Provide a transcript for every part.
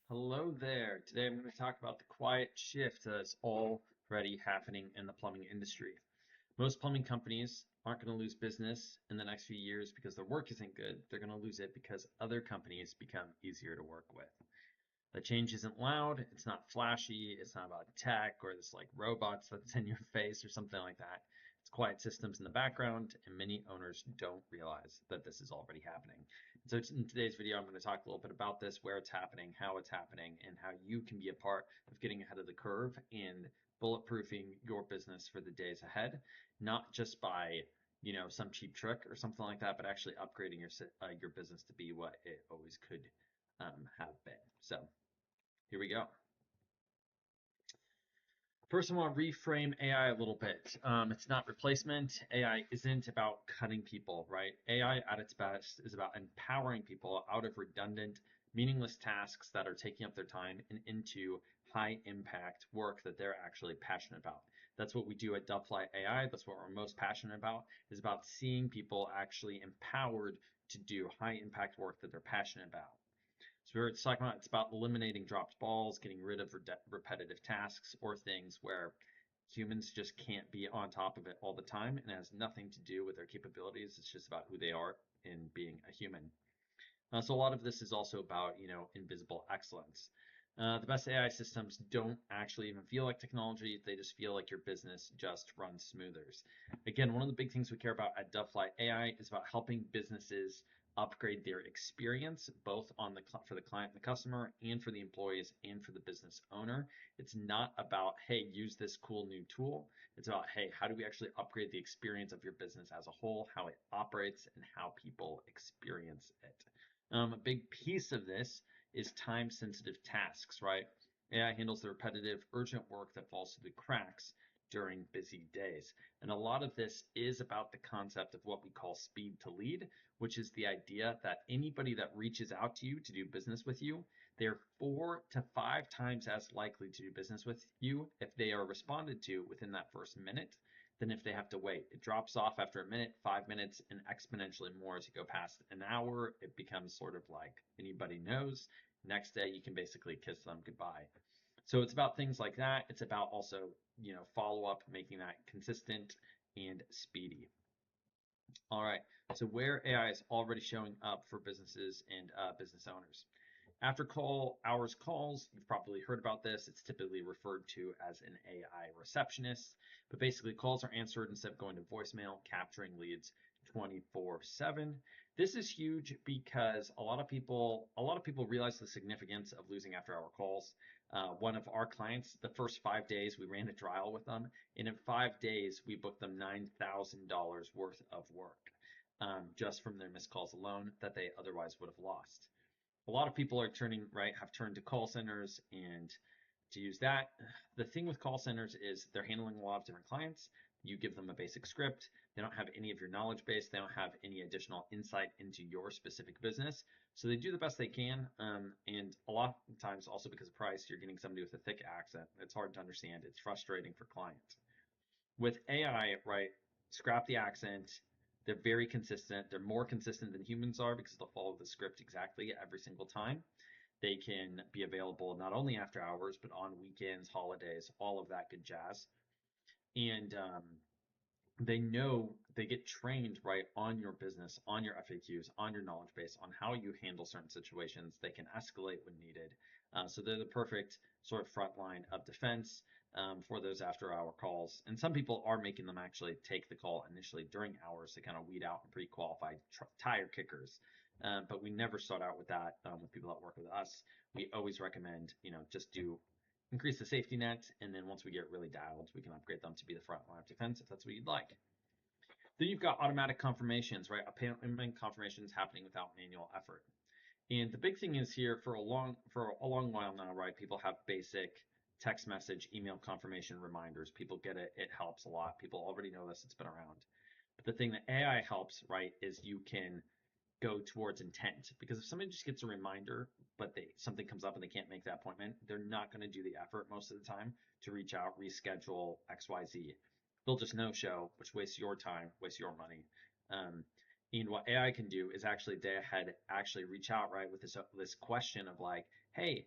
Hello there. Today I'm going to talk about the quiet shift that's already happening in the plumbing industry. Most plumbing companies aren't going to lose business in the next few years because their work isn't good. They're going to lose it because other companies become easier to work with. The change isn't loud, it's not flashy, it's not about tech or this like robots that's in your face or something like that. It's quiet systems in the background, and many owners don't realize that this is already happening. So in today's video, I'm going to talk a little bit about this, where it's happening, and how you can be a part of getting ahead of the curve and bulletproofing your business for the days ahead, not just by some cheap trick or something like that, but actually upgrading your business to be what it always could have been. So here we go. First, I want to reframe AI a little bit. It's not replacement. AI isn't about cutting people, right? AI at its best is about empowering people out of redundant, meaningless tasks that are taking up their time and into high impact work that they're actually passionate about. That's what we do at Dubfly AI. That's what we're most passionate about, is about seeing people actually empowered to do high impact work that they're passionate about. So we're talking about it's about eliminating dropped balls, getting rid of repetitive tasks or things where humans just can't be on top of it all the time and it has nothing to do with their capabilities. It's just about who they are in being a human. So a lot of this is also about, invisible excellence. The best AI systems don't actually even feel like technology. They just feel like your business just runs smoother. Again, one of the big things we care about at Dubfly AI is about helping businesses upgrade their experience, both for the client and the customer, and for the employees and for the business owner. It's not about, hey, use this cool new tool. It's about, hey, how do we actually upgrade the experience of your business as a whole, how it operates, and how people experience it. A big piece of this is time sensitive tasks, right? AI handles the repetitive, urgent work that falls through the cracks during busy days. And a lot of this is about the concept of what we call speed to lead, which is the idea that anybody that reaches out to you to do business with you, they're 4 to 5 times as likely to do business with you if they are responded to within that first minute than if they have to wait. It drops off after a minute, 5 minutes, and exponentially more as you go past an hour. It becomes sort of like anybody knows. Next day, you can basically kiss them goodbye. So it's about things like that. It's about also, follow up, making that consistent and speedy. All right. So where AI is already showing up for businesses and business owners. After call hours calls, you've probably heard about this. It's typically referred to as an AI receptionist, but basically calls are answered instead of going to voicemail, capturing leads 24/7. This is huge because a lot of people realize the significance of losing after-hour calls. One of our clients, the first 5 days, we ran a trial with them, and in 5 days, we booked them $9,000 worth of work just from their missed calls alone that they otherwise would have lost. A lot of people are have turned to call centers and to use that. The thing with call centers is they're handling a lot of different clients. You give them a basic script. They don't have any of your knowledge base. They don't have any additional insight into your specific business. So they do the best they can. And a lot of times also because of price, you're getting somebody with a thick accent. It's hard to understand. It's frustrating for clients. With AI, right, scrap the accent. They're very consistent. They're more consistent than humans are because they'll follow the script exactly every single time. They can be available not only after hours, but on weekends, holidays, all of that good jazz. And they get trained right on your business, on your FAQs, on your knowledge base, on how you handle certain situations. They can escalate when needed. So they're the perfect sort of front line of defense for those after hour calls. And some people are making them actually take the call initially during hours to kind of weed out pre-qualified tire kickers. But we never start out with that with people that work with us. We always recommend, just increase the safety net, and then once we get really dialed, we can upgrade them to be the front line of defense if that's what you'd like. Then you've got automatic confirmations, right? Payment confirmations happening without manual effort. And the big thing is here for a long while now, right? People have basic text message, email confirmation reminders. People get it. It helps a lot. People already know this. It's been around. But the thing that AI helps, right, is you can go towards intent, because if somebody just gets a reminder but something comes up and they can't make that appointment, they're not going to do the effort most of the time to reach out, reschedule, XYZ. They'll just no show, which wastes your time, wastes your money. And what AI can do is actually day ahead, actually reach out, right, with this question of like, hey,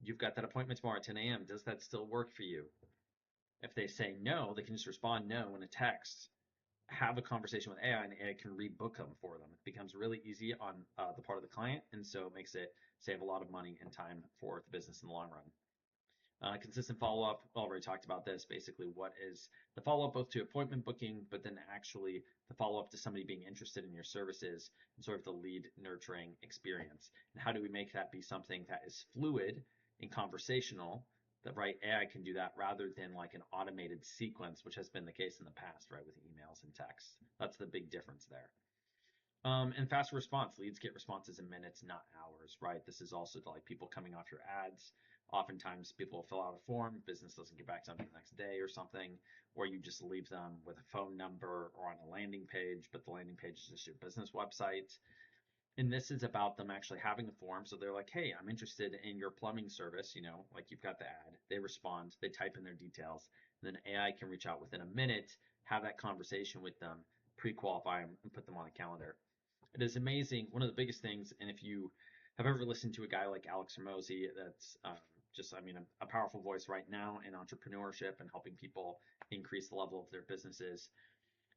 you've got that appointment tomorrow at 10 a.m. Does that still work for you? If they say no, they can just respond no in a text, have a conversation with AI, and AI can rebook them for them. It becomes really easy on the part of the client, and so it makes it save a lot of money and time for the business in the long run. Consistent follow-up, already talked about this, basically what is the follow-up both to appointment booking, but then actually the follow-up to somebody being interested in your services and sort of the lead nurturing experience. And how do we make that be something that is fluid and conversational, that right, AI can do that rather than like an automated sequence, which has been the case in the past, right, with emails and texts. That's the big difference there. And faster response. Leads get responses in minutes, not hours, right? This is also to like people coming off your ads. Oftentimes people will fill out a form, business doesn't get back to them the next day or something, or you just leave them with a phone number or on a landing page, but the landing page is just your business website. And this is about them actually having a form. So they're like, hey, I'm interested in your plumbing service, like you've got the ad. They respond, they type in their details, and then AI can reach out within a minute, have that conversation with them, pre-qualify them, and put them on a calendar. It is amazing. One of the biggest things, and if you have ever listened to a guy like Alex Hormozi, that's just, I mean, a powerful voice right now in entrepreneurship and helping people increase the level of their businesses.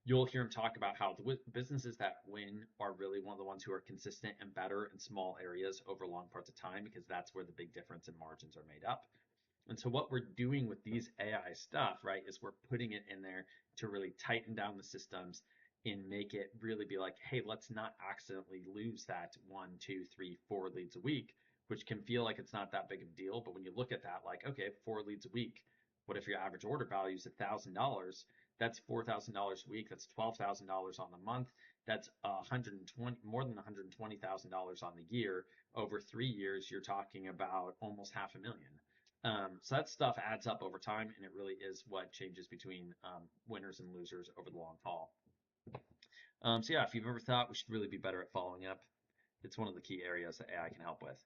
You'll hear him talk about how the businesses that win are really one of the ones who are consistent and better in small areas over long parts of time, because that's where the big difference in margins are made up. And so what we're doing with these AI stuff, right, is we're putting it in there to really tighten down the systems and make it really be like, hey, let's not accidentally lose that 1, 2, 3, 4 leads a week, which can feel like it's not that big of a deal. But when you look at that, like, okay, 4 leads a week, what if your average order value is $1,000? That's $4,000 a week. That's $12,000 on the month. That's 120, more than $120,000 on the year. Over 3 years, you're talking about almost $500,000. So that stuff adds up over time, and it really is what changes between winners and losers over the long haul. So yeah, if you've ever thought we should really be better at following up, it's one of the key areas that AI can help with.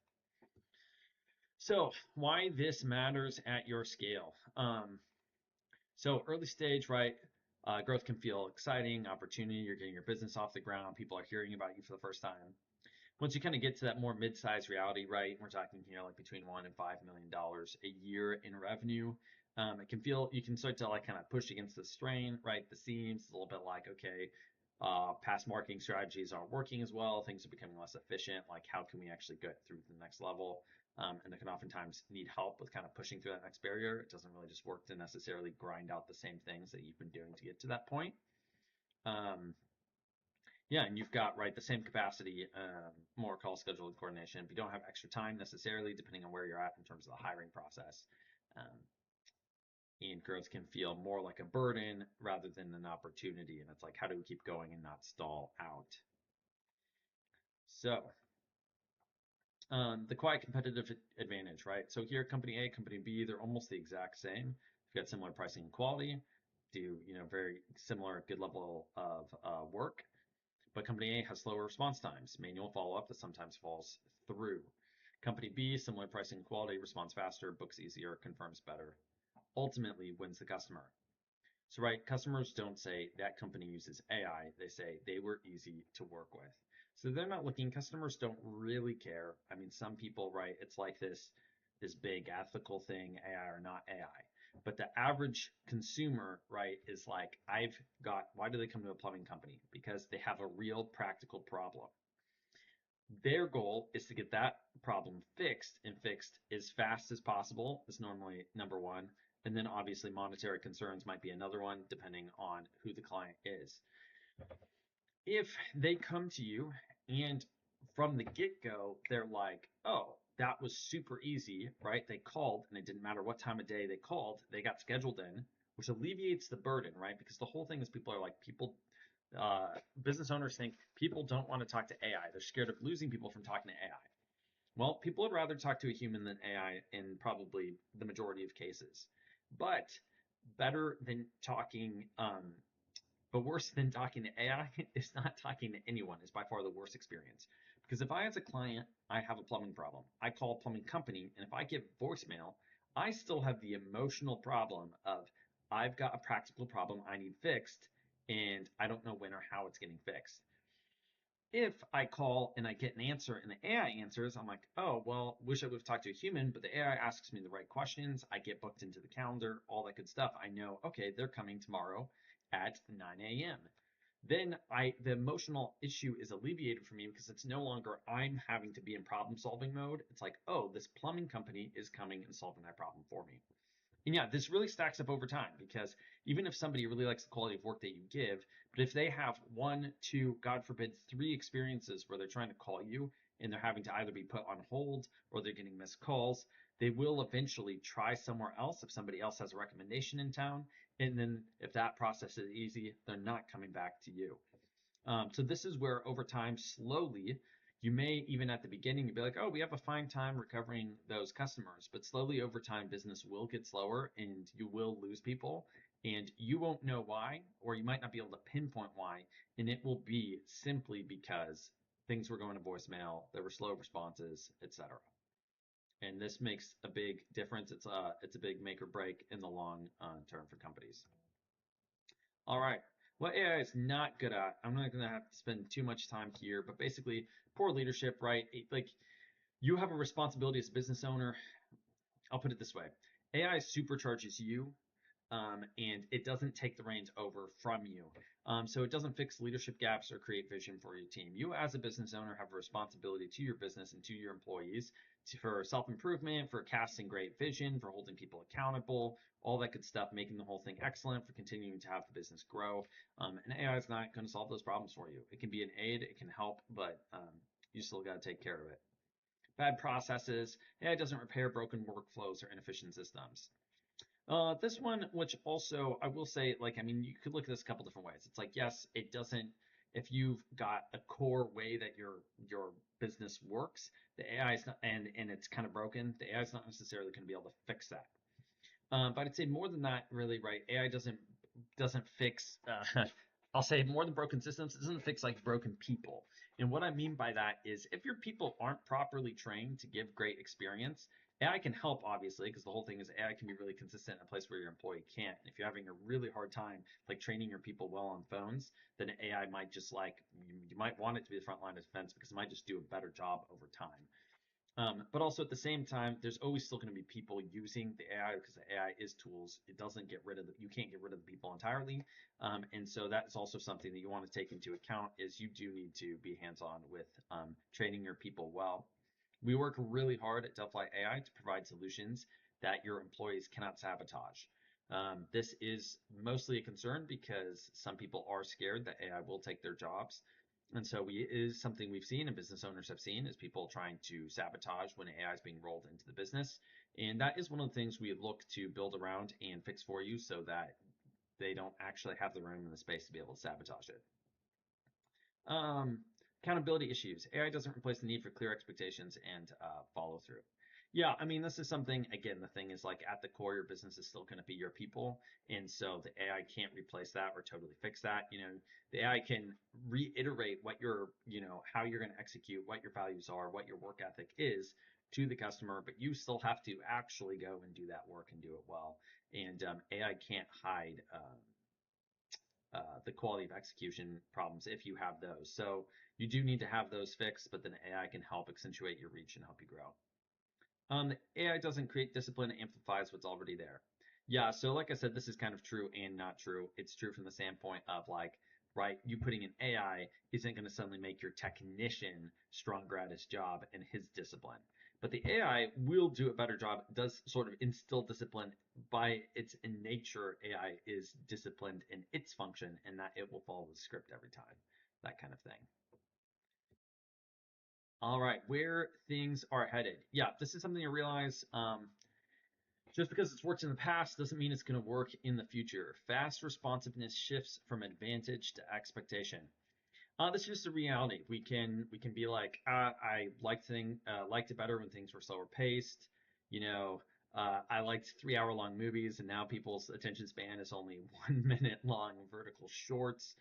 So why this matters at your scale. So early stage, right? Growth can feel exciting, opportunity. You're getting your business off the ground. People are hearing about you for the first time. Once you kind of get to that more mid-sized reality, right? We're talking here like between $1 and $5 million a year in revenue. It can feel, you can start to like kind of push against the strain, right? The seams. It's a little bit like, okay, past marketing strategies aren't working as well. Things are becoming less efficient. Like, how can we actually get through to the next level? And it can oftentimes need help with kind of pushing through that next barrier. It doesn't really just work to necessarily grind out the same things that you've been doing to get to that point. Yeah, and you've got, right, the same capacity, more call schedule and coordination, but you don't have extra time necessarily, depending on where you're at in terms of the hiring process. And growth can feel more like a burden rather than an opportunity. And it's like, how do we keep going and not stall out? So the quiet competitive advantage, right? So here, company A, company B, they're almost the exact same. You've got similar pricing and quality, do very similar good level of work. But company A has slower response times, manual follow-up that sometimes falls through. Company B, similar pricing and quality, responds faster, books easier, confirms better. Ultimately wins the customer. So, right, customers don't say that company uses AI. They say they were easy to work with. So they're not looking, customers don't really care. I mean, some people, right, it's like this big ethical thing, AI or not AI. But the average consumer, right, is like, why do they come to a plumbing company? Because they have a real practical problem. Their goal is to get that problem fixed, and fixed as fast as possible is normally number one. And then obviously monetary concerns might be another one, depending on who the client is. If they come to you and from the get-go, they're like, oh, that was super easy, right? They called and it didn't matter what time of day they called, they got scheduled in, which alleviates the burden, right? Because the whole thing is people are like, business owners think people don't want to talk to AI. They're scared of losing people from talking to AI. Well, people would rather talk to a human than AI in probably the majority of cases. But better than talking, but worse than talking to AI is not talking to anyone, is by far the worst experience. Because if I, as a client, I have a plumbing problem, I call a plumbing company, and if I give voicemail, I still have the emotional problem of, I've got a practical problem I need fixed, and I don't know when or how it's getting fixed. If I call and I get an answer and the AI answers, I'm like, oh, well, wish I would have talked to a human, but the AI asks me the right questions. I get booked into the calendar, all that good stuff. I know, okay, they're coming tomorrow at 9 a.m. Then the emotional issue is alleviated for me because it's no longer I'm having to be in problem solving mode. It's like, oh, this plumbing company is coming and solving that problem for me. And yeah, this really stacks up over time because even if somebody really likes the quality of work that you give, but if they have one, two, God forbid, three experiences where they're trying to call you and they're having to either be put on hold or they're getting missed calls, they will eventually try somewhere else if somebody else has a recommendation in town. And then if that process is easy, they're not coming back to you. So this is where over time, slowly, you may even at the beginning be like, oh, we have a fine time recovering those customers, but slowly over time, business will get slower and you will lose people and you won't know why, or you might not be able to pinpoint why. And it will be simply because things were going to voicemail, there were slow responses, etc. And this makes a big difference. It's a big make or break in the long term for companies. All right. What AI is not good at, I'm not going to have to spend too much time here, but basically, poor leadership, right? Like, you have a responsibility as a business owner. I'll put it this way: AI supercharges you, and it doesn't take the reins over from you. So it doesn't fix leadership gaps or create vision for your team. You, as a business owner, have a responsibility to your business and to your employees for self-improvement, for casting great vision, for holding people accountable, all that good stuff, making the whole thing excellent, for continuing to have the business grow. And AI is not going to solve those problems for you. It can be an aid, it can help, but you still got to take care of it. Bad processes. AI doesn't repair broken workflows or inefficient systems. This one, which also I will say, like, I mean, you could look at this a couple different ways. It's like, yes, it doesn't. If you've got a core way that your business works, the AI is not, and it's kind of broken, the AI is not necessarily going to be able to fix that. But I'd say more than that, really, right? AI doesn't fix. I'll say more than broken systems, it doesn't fix like broken people. And what I mean by that is if your people aren't properly trained to give great experience, AI can help, obviously, because the whole thing is AI can be really consistent in a place where your employee can't. And if you're having a really hard time like training your people well on phones, then AI might just like you might want it to be the front line of defense because it might just do a better job over time. But also at the same time, there's always still going to be people using the AI because the AI is tools. It doesn't get rid of you can't get rid of the people entirely. And so that's also something that you want to take into account is you do need to be hands-on with training your people well. We work really hard at Delphi AI to provide solutions that your employees cannot sabotage. This is mostly a concern because some people are scared that AI will take their jobs. And so it is something we've seen and business owners have seen is people trying to sabotage when AI is being rolled into the business. And that is one of the things we look to build around and fix for you so that they don't actually have the room and the space to be able to sabotage it. Um, Accountability issues. AI doesn't replace the need for clear expectations and follow through. Yeah, I mean, this is something, again, the thing is like at the core, your business is still going to be your people. And so the AI can't replace that or totally fix that. You know, the AI can reiterate what how you're going to execute, what your values are, what your work ethic is to the customer, but you still have to actually go and do that work and do it well. And AI can't hide the quality of execution problems if you have those. So you do need to have those fixed, but then AI can help accentuate your reach and help you grow. AI doesn't create discipline, it amplifies what's already there. Yeah, so like I said, this is kind of true and not true. It's true from the standpoint of like, right, you putting in AI isn't going to suddenly make your technician stronger at his job and his discipline. But the AI will do a better job, does sort of instill discipline by its in nature. AI is disciplined in its function and that it will follow the script every time, that kind of thing. All right, where things are headed. Yeah, this is something I realize. Just because it's worked in the past doesn't mean it's going to work in the future. Fast responsiveness shifts from advantage to expectation. This is just a reality. We can be like, I liked it better when things were slower paced. You know, I liked 3 hour long movies, and now people's attention span is only 1 minute long vertical shorts.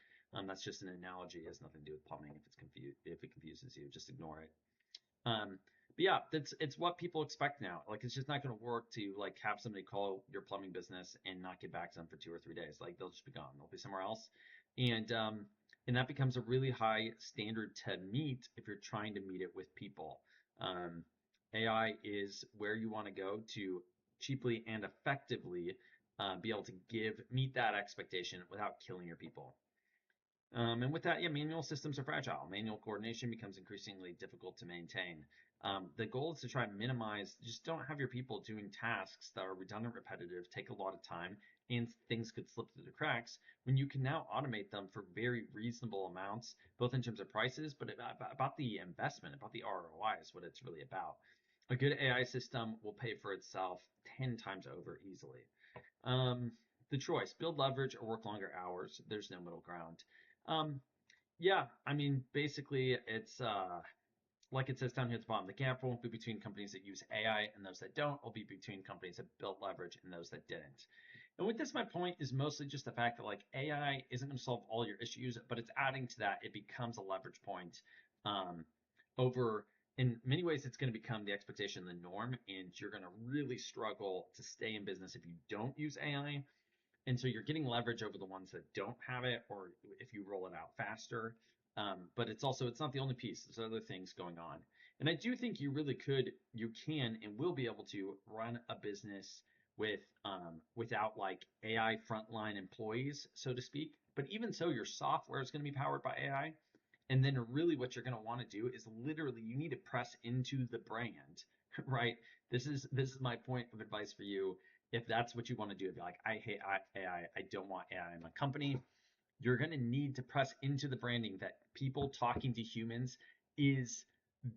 That's just an analogy. It has nothing to do with plumbing. If it confuses you, just ignore it. But yeah, it's what people expect now. Like it's just not going to work to like have somebody call your plumbing business and not get back to them for 2 or 3 days. Like they'll just be gone. They'll be somewhere else. And And that becomes a really high standard to meet if you're trying to meet it with people. Um, AI is where you want to go to cheaply and effectively be able to meet that expectation without killing your people. And with that, yeah, manual systems are fragile. Manual coordination becomes increasingly difficult to maintain. The goal is to try and minimize, just don't have your people doing tasks that are redundant, repetitive, take a lot of time, and things could slip through the cracks when you can now automate them for very reasonable amounts, both in terms of prices, but about the investment, about the ROI is what it's really about. A good AI system will pay for itself 10 times over easily. Um, the choice, build leverage or work longer hours. There's no middle ground. Um, yeah, I mean, basically, it's like it says down here at the bottom. The gap won't be between companies that use AI and those that don't. It'll be between companies that built leverage and those that didn't. And with this, my point is mostly just the fact that like AI isn't going to solve all your issues, but it's adding to that. It becomes a leverage point um, over. In many ways, it's going to become the expectation, the norm, and you're going to really struggle to stay in business if you don't use AI. And so you're getting leverage over the ones that don't have it, or if you roll it out faster. But it's not the only piece. There's other things going on. And I do think you really could, you can, and will be able to run a business without like AI frontline employees, so to speak. But even so, your software is going to be powered by AI. And then really what you're going to want to do is literally you need to press into the brand, right? This is my point of advice for you. If that's what you want to do, if you're like, I hate AI, I don't want AI in my company, you're going to need to press into the branding that people talking to humans is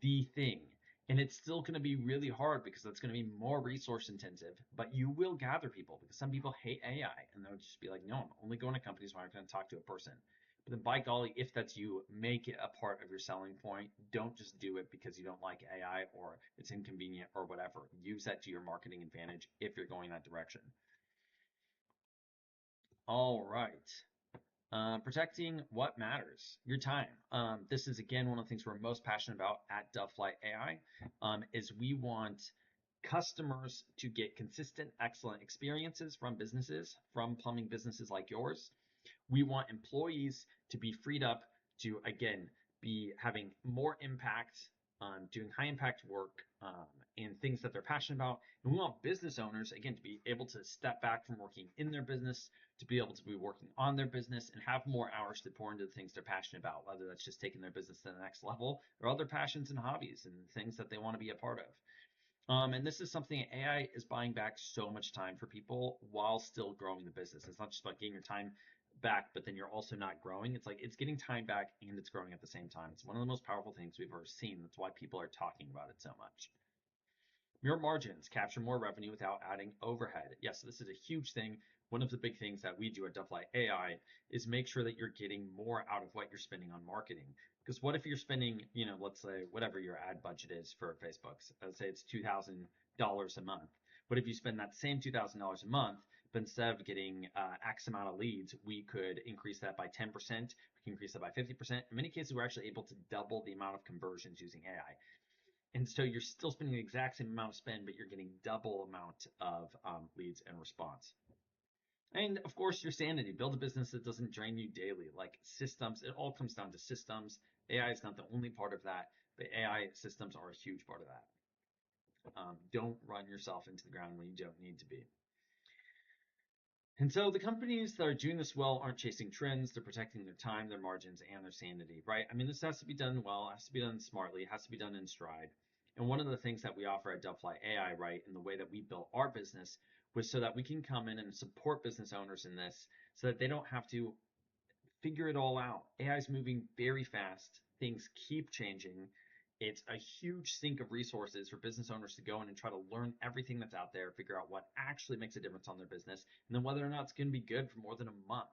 the thing. And it's still going to be really hard because that's going to be more resource intensive, but you will gather people because some people hate AI and they'll just be like, no, I'm only going to companies where I'm going to talk to a person. But then by golly, if that's you, make it a part of your selling point. Don't just do it because you don't like AI or it's inconvenient or whatever. Use that to your marketing advantage if you're going that direction. All right. Protecting what matters, your time. This is again one of the things we're most passionate about at Dovefly AI. Is we want customers to get consistent, excellent experiences from businesses, from plumbing businesses like yours. We want employees to be freed up to, again, be having more impact, doing high impact work, and things that they're passionate about. And we want business owners, again, to be able to step back from working in their business, to be able to be working on their business and have more hours to pour into the things they're passionate about, whether that's just taking their business to the next level or other passions and hobbies and things that they want to be a part of. And this is something AI is buying back so much time for people while still growing the business. It's not just about getting your time back, but then you're also not growing. It's like it's getting time back and it's growing at the same time. It's one of the most powerful things we've ever seen. That's why people are talking about it so much. Your margins, capture more revenue without adding overhead. Yes, this is a huge thing. One of the big things that we do at Dovefly AI is make sure that you're getting more out of what you're spending on marketing. Because what if you're spending, let's say whatever your ad budget is for Facebook, let's say it's $2,000 a month. What if you spend that same $2,000 a month, but instead of getting X amount of leads, we could increase that by 10%, we can increase that by 50%. In many cases, we're actually able to double the amount of conversions using AI. And so you're still spending the exact same amount of spend, but you're getting double amount of leads and response. And of course, your sanity. Build a business that doesn't drain you daily. Like systems, it all comes down to systems. AI is not the only part of that, but AI systems are a huge part of that. Don't run yourself into the ground when you don't need to be. And so the companies that are doing this well aren't chasing trends. They're protecting their time, their margins, and their sanity, right? I mean, this has to be done well, it has to be done smartly, it has to be done in stride. And one of the things that we offer at Dovefly AI, right, in the way that we built our business was so that we can come in and support business owners in this so that they don't have to figure it all out. AI is moving very fast. Things keep changing. It's a huge sink of resources for business owners to go in and try to learn everything that's out there, figure out what actually makes a difference on their business, and then whether or not it's going to be good for more than a month.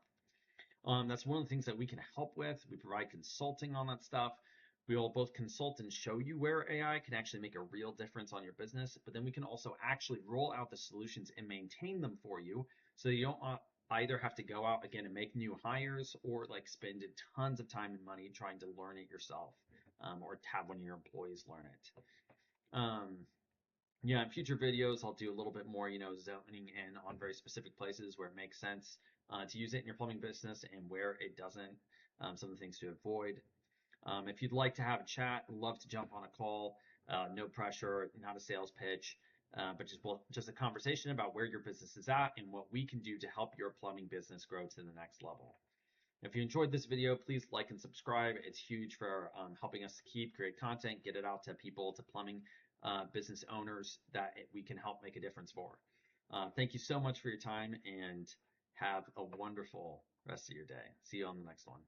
That's one of the things that we can help with. We provide consulting on that stuff. We will both consult and show you where AI can actually make a real difference on your business, but then we can also actually roll out the solutions and maintain them for you so you don't either have to go out again and make new hires or like spend tons of time and money trying to learn it yourself, or have one of your employees learn it. Yeah, in future videos, I'll do a little bit more, zoning in on very specific places where it makes sense to use it in your plumbing business and where it doesn't. some of the things to avoid. If you'd like to have a chat, love to jump on a call. No pressure, not a sales pitch, but just a conversation about where your business is at and what we can do to help your plumbing business grow to the next level. If you enjoyed this video, please like and subscribe. It's huge for helping us to create content, get it out to people, to plumbing business owners that we can help make a difference for. Thank you so much for your time and have a wonderful rest of your day. See you on the next one.